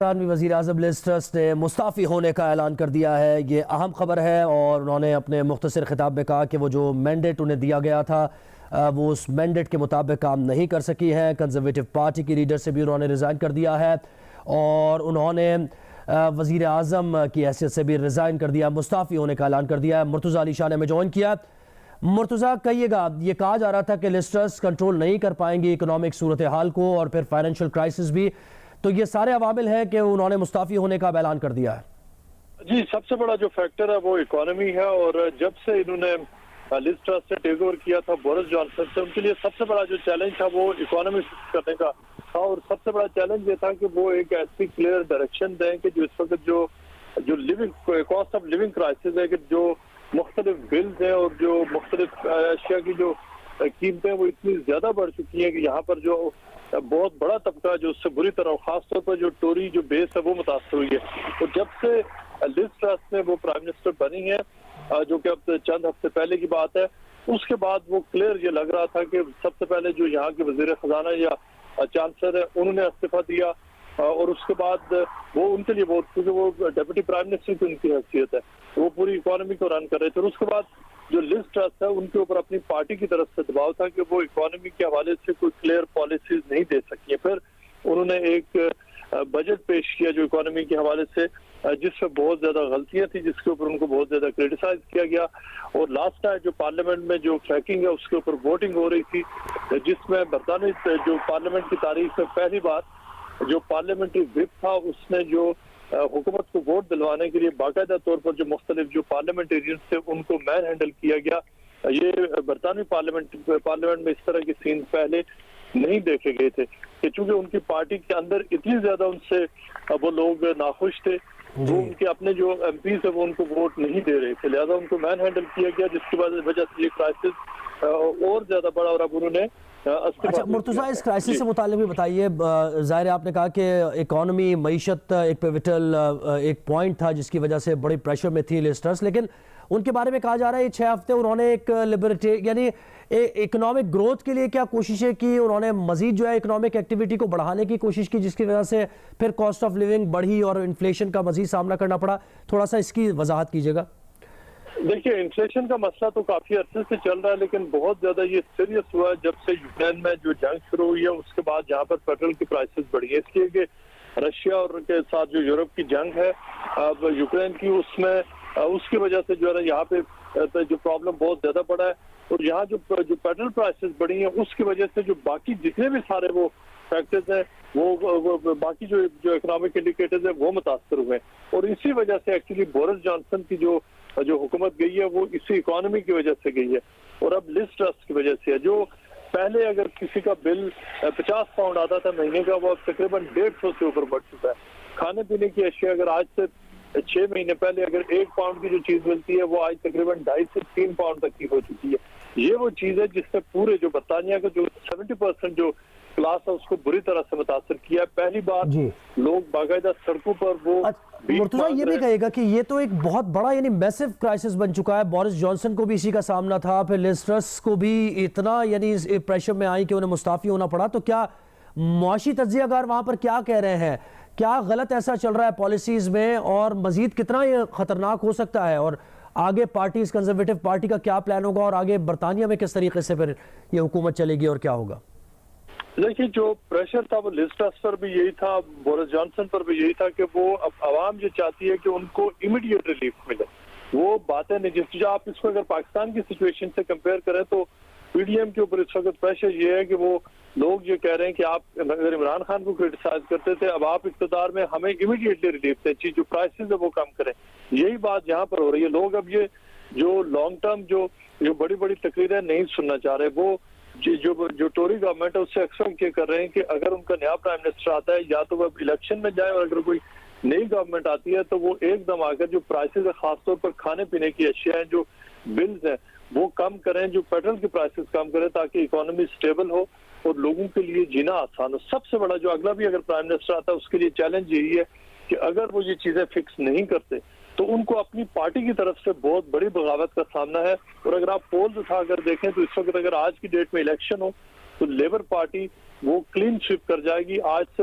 برطانوی وزیر اعظم لیز ٹرس نے مستعفی ہونے کا اعلان کر دیا ہے۔ یہ اہم خبر ہے اور انہوں نے اپنے مختصر خطاب میں کہا کہ وہ جو مینڈیٹ انہیں دیا گیا تھا وہ اس مینڈیٹ کے مطابق کام نہیں کر سکی ہیں۔ کنزرویٹو پارٹی کی لیڈر سے بھی انہوں نے ریزائن کر دیا ہے اور انہوں نے وزیر اعظم کی حیثیت سے بھی ریزائن کر دیا، مستعفی ہونے کا اعلان کر دیا ہے۔ مرتضی علی شاہ نے ہمیں جوائن کیا۔ مرتضی، کہیے گا، یہ کہا جا رہا تھا کہ لیز ٹرس کنٹرول نہیں کر پائیں گی اکنامک صورتحال کو اور پھر فائنینشیل کرائسس بھی، تو یہ سارے عوامل ہیں کہ انہوں نے مستعفی ہونے کا اعلان کر دیا ہے؟ جی، سب سے بڑا جو فیکٹر ہے وہ اکانومی ہے، اور جب سے انہوں نے لیز ٹرس سے ٹیک اوور کیا تھا بورس جانسن سے، ان کے لیے سب سے بڑا جو چیلنج تھا وہ اکانومی فکس کرنے کا تھا، اور سب سے بڑا چیلنج یہ تھا کہ وہ ایک ایسی کلیئر ڈائریکشن دیں کہ جو اس وقت جو کاسٹ آف لیونگ کرائسس ہے، کہ جو مختلف بلز ہیں اور جو مختلف اشیاء کی جو قیمتیں وہ اتنی زیادہ بڑھ چکی ہیں کہ یہاں پر جو بہت بڑا طبقہ جو اس سے بری طرح، خاص طور پر جو ٹوری جو بیس ہے وہ متاثر ہوئی ہے۔ اور جب سے لیز ٹرس میں وہ پرائم منسٹر بنی ہے، جو کہ اب چند ہفتے پہلے کی بات ہے، اس کے بعد وہ کلیئر یہ لگ رہا تھا کہ سب سے پہلے جو یہاں کے وزیر خزانہ یا چانسلر ہے انہوں نے استعفیٰ دیا، اور اس کے بعد وہ ان کے لیے کیونکہ وہ ڈپٹی پرائم منسٹر کی ان کی حیثیت ہے، وہ پوری اکانومی کو رن کر رہے تھے، اور اس کے بعد جو لیز ٹرس ہے ان کے اوپر اپنی پارٹی کی طرف سے دباؤ تھا کہ وہ اکانومی کے حوالے سے کوئی کلیئر پالیسیز نہیں دے سکی ہیں۔ پھر انہوں نے ایک بجٹ پیش کیا جو اکانومی کے حوالے سے، جس میں بہت زیادہ غلطیاں تھیں، جس کے اوپر ان کو بہت زیادہ کریٹیسائز کیا گیا، اور لاسٹ ٹائم جو پارلیمنٹ میں جو فیکنگ ہے اس کے اوپر ووٹنگ ہو رہی تھی، جس میں برطانوی جو پارلیمنٹ کی تاریخ میں پہلی بار جو پارلیمنٹری وپ تھا اس نے جو حکومت کو ووٹ دلوانے کے لیے باقاعدہ طور پر جو مختلف جو پارلیمنٹیرینز تھے ان کو مین ہینڈل کیا گیا۔ یہ برطانوی پارلیمنٹ میں اس طرح کے سین پہلے نہیں دیکھے گئے تھے، کہ چونکہ ان کی پارٹی کے اندر اتنی زیادہ ان سے وہ لوگ ناخوش تھے، وہ ان کے اپنے جو ایم پیز ہیں وہ ان کو ووٹ نہیں دے رہے تھے، لہذا ان کو مین ہینڈل کیا گیا، جس کی وجہ سے یہ کرائسس اور زیادہ بڑا، اور اب انہوں نے اچھا مرتضیٰ، اس کرائسس سے متعلق بھی بتائیے۔ ظاہر ہے آپ نے کہا کہ اکانومی، معیشت ایک پیوٹل ایک پوائنٹ تھا جس کی وجہ سے بڑی پریشر میں تھی لیز ٹرس، لیکن ان کے بارے میں کہا جا رہا ہے یہ 6 ہفتے انہوں نے ایک یعنی اکنامک گروتھ کے لیے کیا کوششیں کی، انہوں نے مزید جو ہے اکنامک ایکٹیویٹی کو بڑھانے کی کوشش کی، جس کی وجہ سے پھر کاسٹ آف لیونگ بڑھی اور انفلیشن کا مزید سامنا کرنا پڑا۔ تھوڑا سا اس کی وضاحت کیجیے گا۔ دیکھیے، انفلیشن کا مسئلہ تو کافی عرصے سے چل رہا ہے، لیکن بہت زیادہ یہ سیریس ہوا جب سے یوکرین میں جو جنگ شروع ہوئی ہے، اس کے بعد جہاں پر پیٹرول کی پرائسز بڑھی ہے، اس لیے کہ رشیا اور کے ساتھ جو یورپ کی جنگ ہے اب یوکرین کی، اس میں اس کی وجہ سے جو ہے یہاں پہ جو پرابلم بہت زیادہ بڑا ہے، اور یہاں جو پیٹرول پرائسز بڑھی ہیں اس کی وجہ سے جو باقی جتنے بھی سارے وہ فیکٹرز ہیں وہ باقی جو اکنامک انڈیکیٹرز ہیں وہ متاثر ہوئے ہیں، اور اسی وجہ سے ایکچولی بورس جانسن کی جو حکومت گئی ہے وہ اسی اکانومی کی وجہ سے گئی ہے، اور اب لیز ٹرس کی وجہ سے ہے۔ جو پہلے اگر کسی کا بل 50 پاؤنڈ آتا تھا مہینے کا، وہ اب تقریباً 150 سے اوپر بڑھ چکا ہے۔ کھانے پینے کی اشیاء اگر آج سے 6 مہینے پہلے اگر 1 پاؤنڈ کی جو چیز ملتی ہے وہ آج تقریباً 2.5 سے 3 پاؤنڈ تک کی ہو چکی ہے۔ یہ وہ چیز ہے جس نے پورے جو برطانیہ کا جو 70% جو کلاس ہے اس کو بری طرح سے متاثر کیا ہے۔ پہلی بار لوگ باقاعدہ سڑکوں پر وہ مرتضیٰ یہ بھی کہے گا کہ یہ تو ایک بہت بڑا یعنی میسو کرائسس بن چکا ہے۔ بورس جانسن کو بھی اسی کا سامنا تھا، پھر لیز ٹرس کو بھی اتنا یعنی پریشر میں آئی کہ انہیں مستعفی ہونا پڑا، تو کیا معاشی تجزیہ کار وہاں پر کیا کہہ رہے ہیں؟ کیا غلط ایسا چل رہا ہے پالیسیز میں، اور مزید کتنا یہ خطرناک ہو سکتا ہے، اور آگے پارٹیز کنزرویٹو پارٹی کا کیا پلان ہوگا، اور آگے برطانیہ میں کس طریقے سے پھر یہ حکومت چلے گی اور کیا ہوگا؟ دیکھیے، جو پریشر تھا وہ لیز ٹرس پر بھی یہی تھا، بورس جانسن پر بھی یہی تھا کہ وہ اب عوام یہ چاہتی ہے کہ ان کو امیڈیٹ ریلیف ملے۔ وہ باتیں نہیں، جس آپ اس کو اگر پاکستان کی سچویشن سے کمپیئر کریں تو پی ڈی ایم کے اوپر اس وقت پریشر یہ ہے کہ وہ لوگ یہ کہہ رہے ہیں کہ آپ اگر عمران خان کو کرٹیسائز کرتے تھے، اب آپ اقتدار میں ہمیں امیڈیٹلی ریلیف دیں، جو پرائسز ہے وہ کم کریں۔ یہی بات یہاں پر ہو رہی ہے۔ لوگ اب یہ جو لانگ ٹرم جو بڑی بڑی تقریریں نہیں سننا چاہ رہے، وہ جو ٹوری گورنمنٹ ہے اس سے اکثر یہ کر رہے ہیں کہ اگر ان کا نیا پرائم منسٹر آتا ہے یا تو وہ الیکشن میں جائے، اور اگر کوئی نئی گورنمنٹ آتی ہے تو وہ ایک دم آ کر جو پرائسز ہے، خاص طور پر کھانے پینے کی اشیاء ہیں، جو بلز ہیں وہ کم کریں، جو پیٹرول کی پرائسز کم کریں، تاکہ اکانومی سٹیبل ہو اور لوگوں کے لیے جینا آسان ہو۔ سب سے بڑا جو اگلا بھی اگر پرائم منسٹر آتا ہے اس کے لیے چیلنج یہی ہے کہ اگر وہ یہ چیزیں فکس نہیں کرتے تو ان کو اپنی پارٹی کی طرف سے بہت بڑی بغاوت کا سامنا ہے۔ اور اگر آپ پولز اٹھا کر دیکھیں تو اس وقت اگر آج کی ڈیٹ میں الیکشن ہو تو لیبر پارٹی وہ کلین سویپ کر جائے گی۔ آج سے